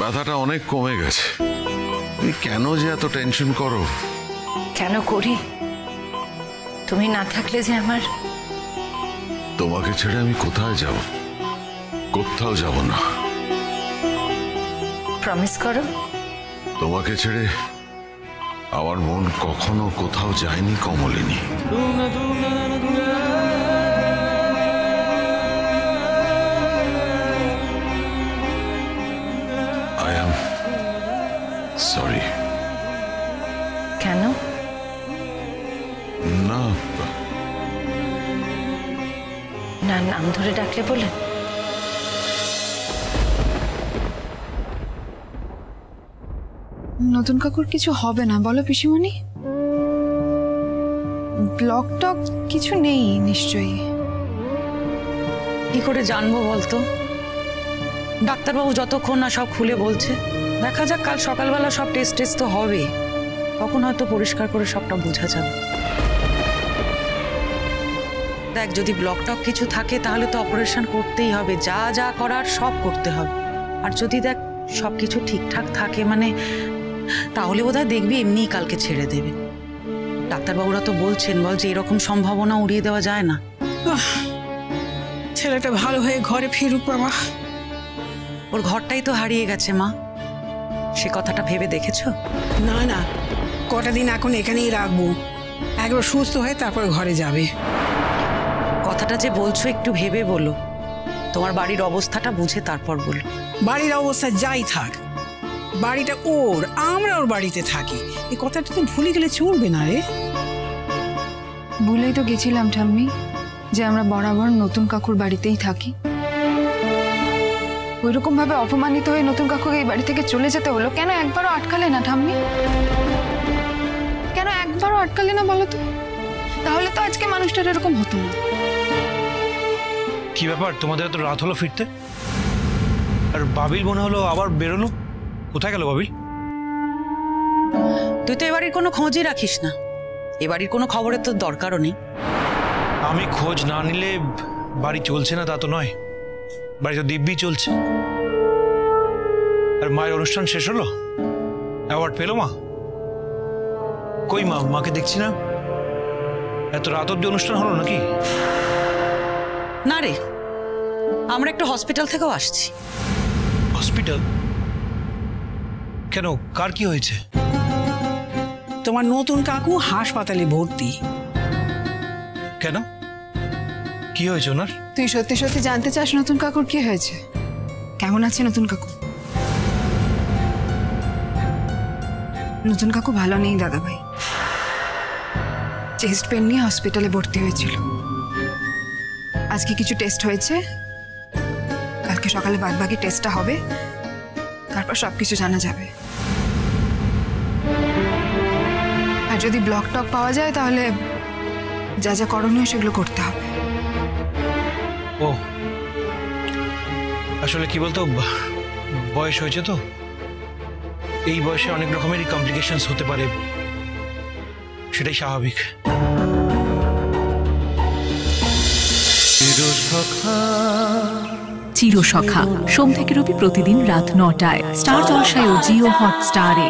ব্যথাটা অনেক কমে গেছে। তুমি কেন যে এত টেনশন করো? কেন করি? তুমি না থাকলে যে আমার। তোমাকে ছেড়ে আমি কোথায় যাব? কোথাও যাব না। প্রমিস করো। তোমাকে ছেড়ে আমার মন কখনো কোথাও যায়নি কমলিনী। I am sorry. কেন? না, না, নাম ধরে ডাকলে বলে? নতুন কাকুর কিছু হবে না বলো পিসিমণি? ব্লক টক কিছু নেই নিশ্চয়ই? কি করে জানবো বলতো? ডাক্তারবাবু যতক্ষণ না সব খুলে বলছে। দেখা যাক, কাল সকালবেলা সব টেস্ট তো হবে, তখন হয়তো পরিষ্কার করে সবটা বোঝা যাবে। দেখ, যদি ব্লক টক কিছু থাকে তাহলে তো অপারেশন করতেই হবে, যা যা করার সব করতে হবে। আর যদি দেখ সবকিছু ঠিকঠাক থাকে মানে, তাহলে বোধহয় দেখবি এমনিই কালকে ছেড়ে দেবে। ডাক্তারবাবুরা তো বলছেন, বল যে এরকম সম্ভাবনা উড়িয়ে দেওয়া যায় না। ছেলেটা ভালো হয়ে ঘরে ফিরুক বাবা। ওর ঘরটাই তো হারিয়ে গেছে মা, সে কথাটা ভেবে দেখেছো? না না, কটা দিন এখন এখানেই রাখবো, একবার সুস্থ হয়ে তারপর ঘরে যাবে। কথাটা যে বলছো একটু ভেবে বলো, তোমার বাড়ির অবস্থাটা বুঝে তারপর বলো। বাড়ির অবস্থা যাই থাক, বাড়িটা ওর, আমরা ওর বাড়িতে থাকি, এই কথাটা তো ভুলে গেলে চলবে না রে। ভুলেই তো গেছিলাম ঠাম্মি যে আমরা বরাবর নতুন কাকুর বাড়িতেই থাকি। ওইরকম ভাবে অপমানিত হয়ে নতুন কাকুকে এই বাড়ি থেকে চলে যেতে হলো, কেন একবারও আটকালে না ঠাম্মি? কেন একবারও আটকালে না বলো তো? তাহলে তো আজকে মানুষটার এরকম হতো না। কি ব্যাপার, তোমাদের এত রাত হলো ফিরতে? আর বাবিল মনে হলো আবার বেরোলো, কোথায় গেল বাবিল? তুই তো এবাড়ির কোনো খোঁজই রাখিস না, এবাড়ির কোনো খবরের তো দরকারও নেই। আমি খোঁজ না নিলে বাড়ি চলছে না তা তো নয়, বাড়ি তো দিব্যি চলছে। আর মায়ের অনুষ্ঠান শেষ হলো, অ্যাওয়ার্ড পেলো মা? কই মা, মাকে দেখছি না। এত রাত অব্দি অনুষ্ঠান হলো নাকি? না রে, আমরা একটু হসপিটাল থেকেও আসছি। হসপিটাল? কেন, কার কি হয়েছে? তোমার নতুন কাকু হাসপাতালে ভর্তি। কেন, কি হয়েছে ওনার? তুই সত্যি সত্যি জানতে চাস নতুন কাকুর কি হয়েছে? কেমন আছে নতুন কাকু? নতুন কাকু ভালো নেই দাদা ভাই, চেস্ট পেন নিয়ে হসপিটালে ভর্তি হয়েছিল। আজকে কিছু টেস্ট হয়েছে, কালকে সকালে বাদবাকি টেস্টটা হবে, তারপর সবকিছু জানা যাবে। আর যদি ব্লক টক পাওয়া যায় তাহলে যা যা করণীয় সেগুলো করতে হবে। ও আসলে কি বলতো, বয়স হয়েছে তো, এই বয়সে অনেক রকমেরই কমপ্লিকেশনস হতে পারে, সেটাই স্বাভাবিক। চিরসখা সোম থেকে রবি প্রতিদিন রাত ৯টায় স্টার জলসায় ও জিও হটস্টারে।